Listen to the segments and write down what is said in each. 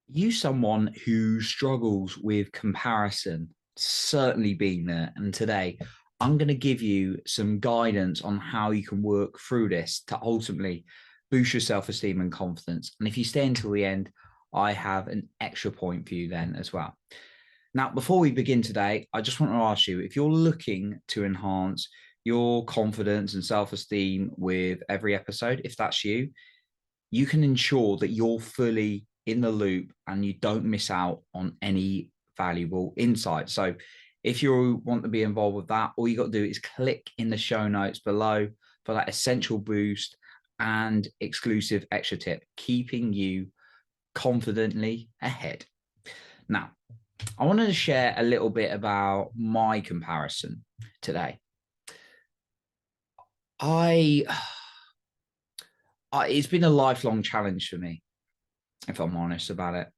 You someone who struggles with comparison, certainly been there. And today I'm going to give you some guidance on how you can work through this to ultimately boost your self-esteem and confidence. And if you stay until the end, I have an extra point for you then as well. Now, before we begin today, I just want to ask you if you're looking to enhance your confidence and self-esteem with every episode, if that's you, you can ensure that you're fully in the loop and you don't miss out on any valuable insight. So if you want to be involved with that, all you got to do is click in the show notes below for that essential boost and exclusive extra tip, keeping you confidently ahead. Now, I wanted to share a little bit about my comparison today. I, it's been a lifelong challenge for me, if I'm honest about it,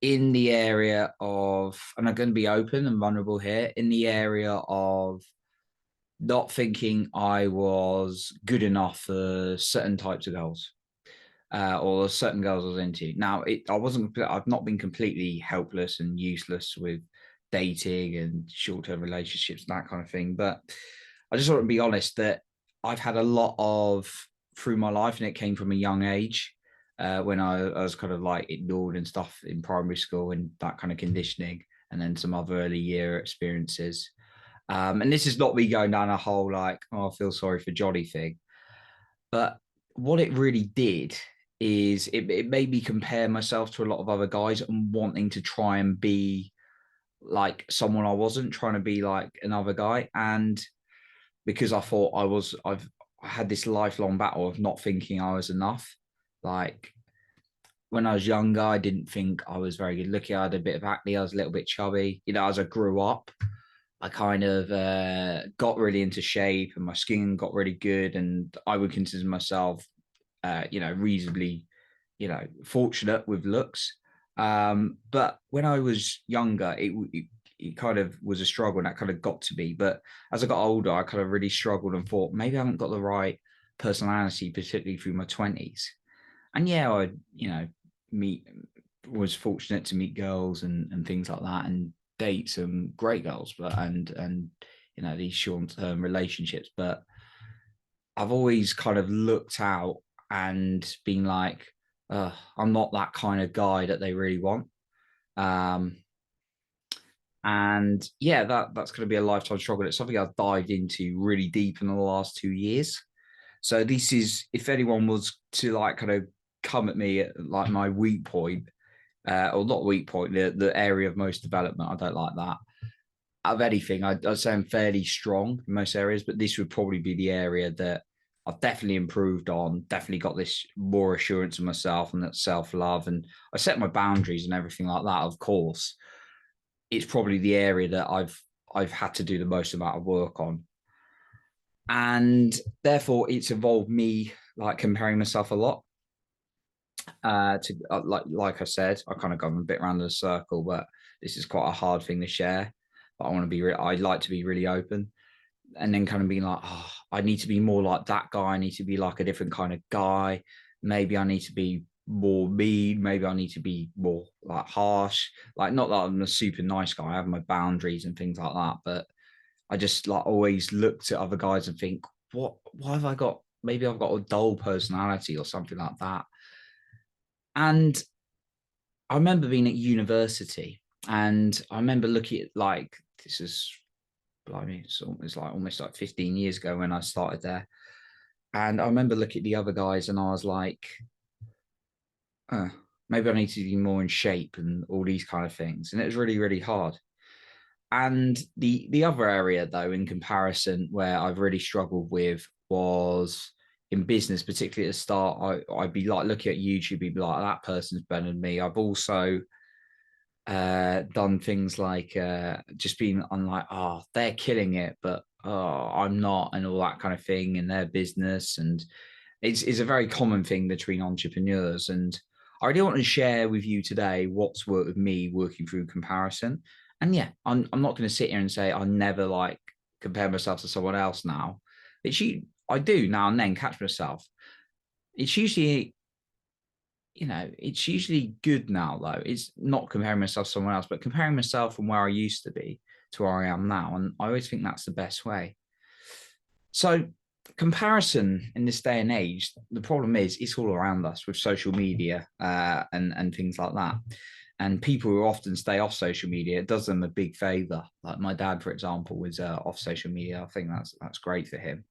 in the area of, and I'm going to be open and vulnerable here, in the area of not thinking I was good enough for certain types of girls, or certain girls I was into. Now, I've not been completely helpless and useless with dating and short-term relationships and that kind of thing, but I just want to be honest that I've had a lot of through my life, and it came from a young age, when I was kind of like ignored and stuff in primary school and that kind of conditioning, and then some other early year experiences. And this is not me going down a whole like, oh, I feel sorry for Johnny thing. But what it really did is it made me compare myself to a lot of other guys and wanting to try and be like someone I wasn't, trying to be like another guy. And because I thought I had this lifelong battle of not thinking I was enough. Like when I was younger, I didn't think I was very good looking. I had a bit of acne. I was a little bit chubby. As I grew up, I kind of got really into shape and my skin got really good. And I would consider myself, reasonably, fortunate with looks. But when I was younger, it kind of was a struggle and that kind of got to me. But as I got older, I kind of really struggled and thought maybe I haven't got the right personality, particularly through my 20s. And yeah, meet was fortunate to meet girls and things like that and date some great girls, but and these short-term relationships. But I've always kind of looked out and been like, I'm not that kind of guy that they really want. Um, and yeah, that's going to be a lifetime struggle. It's something I've dived into really deep in the last 2 years. So this is, if anyone was to like kind of come at me at like my weak point, or not weak point, the area of most development, I don't like that. Of anything, I'd say I'm fairly strong in most areas, but this would probably be the area that I've definitely improved on, definitely got this more assurance of myself and that self-love. And I set my boundaries and everything like that, of course. It's probably the area that I've had to do the most amount of work on. And therefore it's involved me like comparing myself a lot. To like I said, I kind of gone a bit around the circle, but this is quite a hard thing to share. But I want to be, I'd like to be really open, and then kind of being like, oh, I need to be more like that guy. I need to be like a different kind of guy. Maybe I need to be more mean. Maybe I need to be more like harsh. Like, not that I'm a super nice guy. I have my boundaries and things like that. But I just like always looked at other guys and think, why have I got? Maybe I've got a dull personality or something like that. And I remember being at university and I remember looking at like, this is, I mean, it's like almost like 15 years ago when I started there. And I remember looking at the other guys and I was like, uh, maybe I need to be more in shape and all these kind of things. And it was really, really hard. And the other area though, in comparison, where I've really struggled with was in business, particularly at the start. I'd be like looking at YouTube, be like, that person's better than me. I've also done things like just being on like, oh, they're killing it, but oh, I'm not, and all that kind of thing in their business. And it's a very common thing between entrepreneurs. And I really want to share with you today what's worked with me working through comparison. And yeah, I'm not going to sit here and say I never like compare myself to someone else now. I do now and then catch myself. It's usually you know, it's usually good now, though. It's not comparing myself to someone else, but comparing myself from where I used to be to where I am now. And I always think that's the best way. So, comparison in this day and age, the problem is it's all around us with social media and things like that. And people who often stay off social media, it does them a big favor. Like my dad, for example, was off social media. I think that's great for him,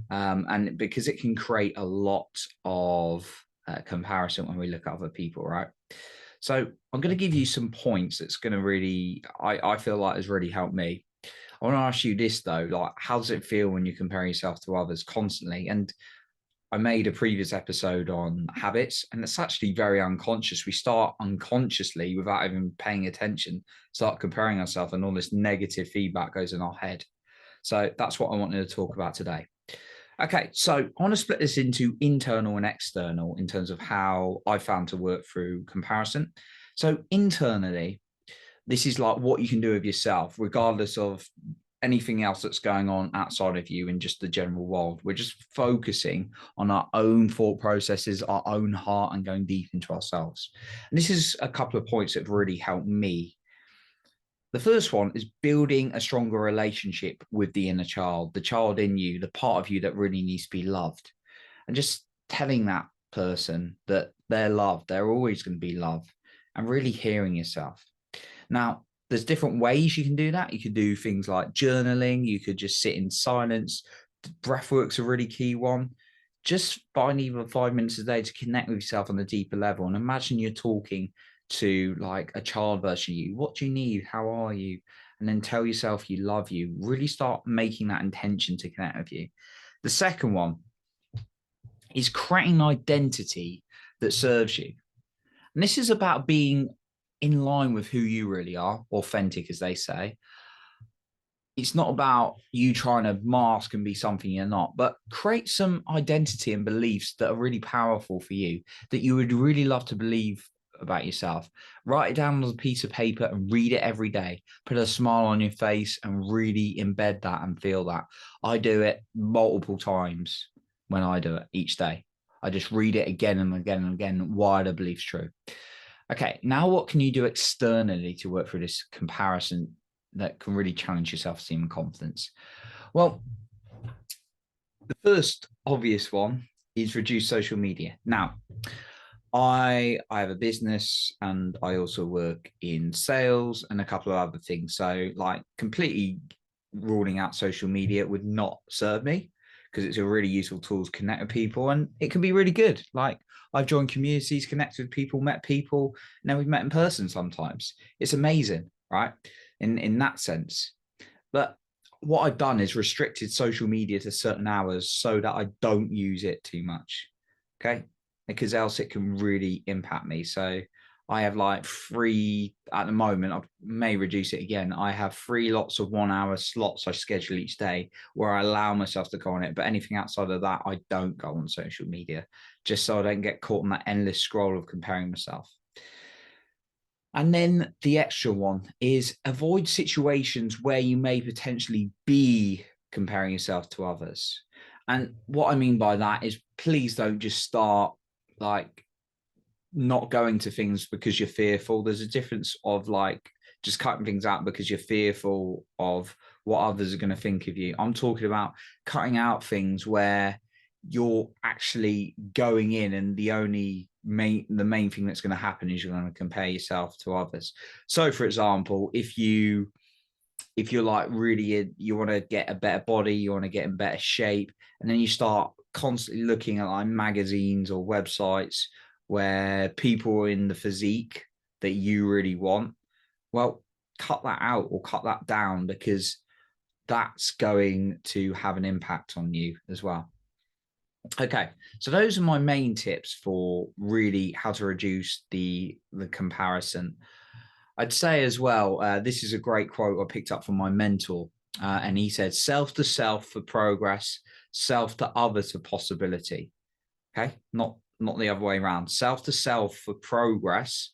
and because it can create a lot of comparison when we look at other people, right? So I'm going to give you some points that's going to really, I feel like has really helped me. I want to ask you this though, like, how does it feel when you compare yourself to others constantly? And I made a previous episode on habits, and it's actually very unconscious. We start unconsciously, without even paying attention, start comparing ourselves, and all this negative feedback goes in our head. So that's what I wanted to talk about today. Okay, so I want to split this into internal and external in terms of how I found to work through comparison. So internally, this is like what you can do with yourself, regardless of anything else that's going on outside of you in just the general world. We're just focusing on our own thought processes, our own heart, and going deep into ourselves. And this is a couple of points that have really helped me. The first one is building a stronger relationship with the inner child, the child in you, the part of you that really needs to be loved. And just telling that person that they're loved, they're always going to be loved, and really hearing yourself. Now, there's different ways you can do that. You could do things like journaling. You could just sit in silence. Breathwork's a really key one. Just find even 5 minutes a day to connect with yourself on a deeper level. And imagine you're talking to like a child version of you. What do you need? How are you? And then tell yourself you love you. Really start making that intention to connect with you. The second one is creating an identity that serves you. And this is about being in line with who you really are, authentic, as they say. It's not about you trying to mask and be something you're not, but create some identity and beliefs that are really powerful for you, that you would really love to believe about yourself. Write it down on a piece of paper and read it every day. Put a smile on your face and really embed that and feel that. I do it multiple times when I do it each day. I just read it again and again and again, why the belief's true. Okay, now what can you do externally to work through this comparison that can really challenge your self-esteem and confidence? Well, the first obvious one is reduce social media. Now, I have a business and I also work in sales and a couple of other things. So like completely ruling out social media would not serve me, because it's a really useful tool to connect with people, and it can be really good. Like I've joined communities, connected with people, met people, now we've met in person sometimes. It's amazing, right? In that sense. But what I've done is restricted social media to certain hours so that I don't use it too much. Okay. Because else it can really impact me. So I have like three at the moment. I may reduce it again. I have 3 lots of 1 hour slots I schedule each day where I allow myself to go on it. But anything outside of that, I don't go on social media, just so I don't get caught in that endless scroll of comparing myself. And then the extra one is avoid situations where you may potentially be comparing yourself to others. And what I mean by that is please don't just start like not going to things because you're fearful. There's a difference of like just cutting things out because you're fearful of what others are going to think of you. I'm talking about cutting out things where you're actually going in and the main thing that's going to happen is you're going to compare yourself to others. So for example, if you're like really, you want to get a better body, you want to get in better shape, and then you start constantly looking at like magazines or websites where people are in the physique that you really want, well, cut that out or cut that down, because that's going to have an impact on you as well. Okay, so those are my main tips for really how to reduce the comparison. I'd say as well, this is a great quote I picked up from my mentor, and he said, "Self to self for progress, self to others for possibility." Okay, not the other way around. Self to self for progress,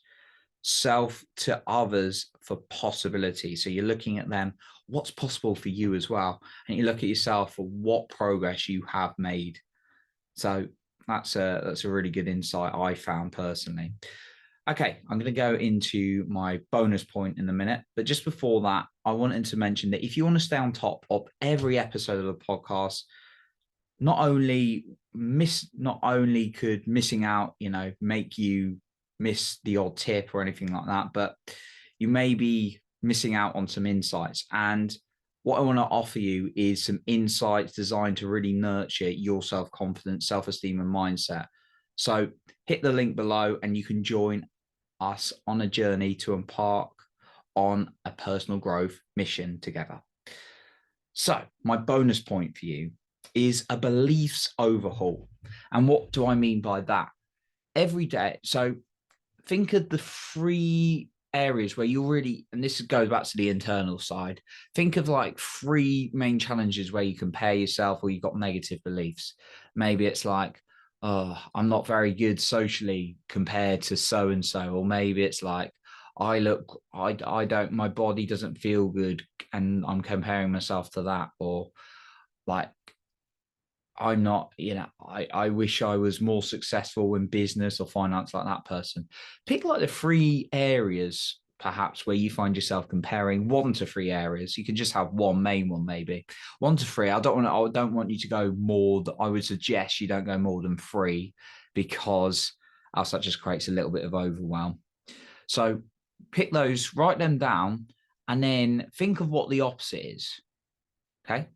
self to others for possibility. So you're looking at them, what's possible for you as well, and you look at yourself for what progress you have made. So That's a really good insight I found personally. Okay, I'm going to go into my bonus point in a minute. But just before that, I wanted to mention that if you want to stay on top of every episode of the podcast, not only could missing out, make you miss the odd tip or anything like that, but you may be missing out on some insights. And what I want to offer you is some insights designed to really nurture your self-confidence, self-esteem, and mindset. So hit the link below and you can join us on a journey to embark on a personal growth mission together. So my bonus point for you is a beliefs overhaul. And what do I mean by that? Every day. So think of the 3 areas where you really, and this goes back to the internal side, think of like 3 main challenges where you compare yourself or you've got negative beliefs. Maybe it's like, oh, I'm not very good socially compared to so-and-so. Or maybe it's like, I don't, my body doesn't feel good and I'm comparing myself to that. Or like, I'm not, I wish I was more successful in business or finance like that person. Pick like the 3 areas, perhaps, where you find yourself comparing 1 to 3 areas. You can just have one main one, maybe 1 to 3. I don't want you to go more. I would suggest you don't go more than 3 because else that just creates a little bit of overwhelm. So pick those, write them down, and then think of what the opposite is. Okay.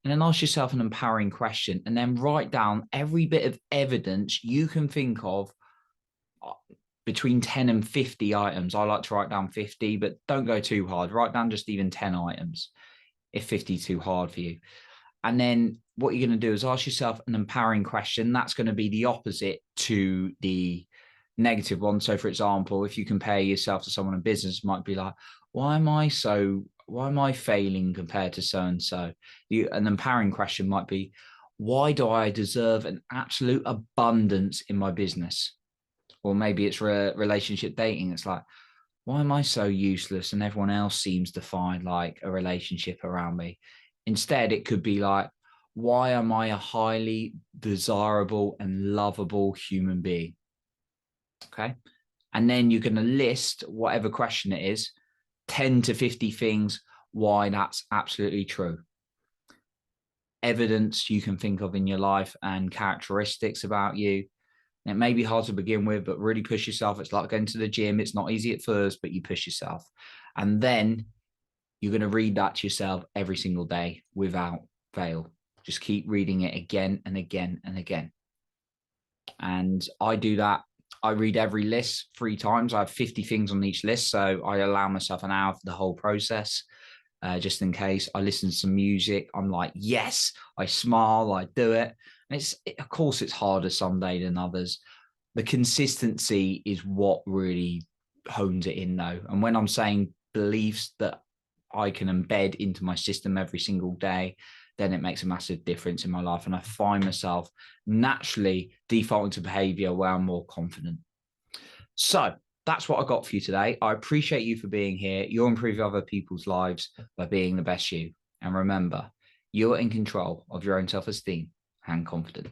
And then ask yourself an empowering question and then write down every bit of evidence you can think of between 10 and 50 items. I like to write down 50, but don't go too hard. Write down just even 10 items if 50 is too hard for you. And then what you're going to do is ask yourself an empowering question. That's going to be the opposite to the negative one. So for example, if you compare yourself to someone in business, it might be like, why am I failing compared to so-and-so? An empowering question might be, why do I deserve an absolute abundance in my business? Or maybe it's relationship dating. It's like, why am I so useless and everyone else seems to find like a relationship around me? Instead, it could be like, why am I a highly desirable and lovable human being? Okay. And then you're going to list whatever question it is, 10 to 50 things why that's absolutely true. Evidence you can think of in your life and characteristics about you. It may be hard to begin with, but really push yourself. It's like going to the gym. It's not easy at first, but you push yourself. And then you're going to read that to yourself every single day without fail. Just keep reading it again and again and again. And I do that. I read every list 3 times. I have 50 things on each list. So I allow myself an hour for the whole process. Just in case. I listen to some music. I'm like, yes, I smile, I do it. And of course, it's harder some day than others. The consistency is what really hones it in though. And when I'm saying beliefs that I can embed into my system every single day, then it makes a massive difference in my life. And I find myself naturally defaulting to behavior where I'm more confident. So that's what I got for you today. I appreciate you for being here. You're improving other people's lives by being the best you. And remember, you're in control of your own self-esteem and confidence.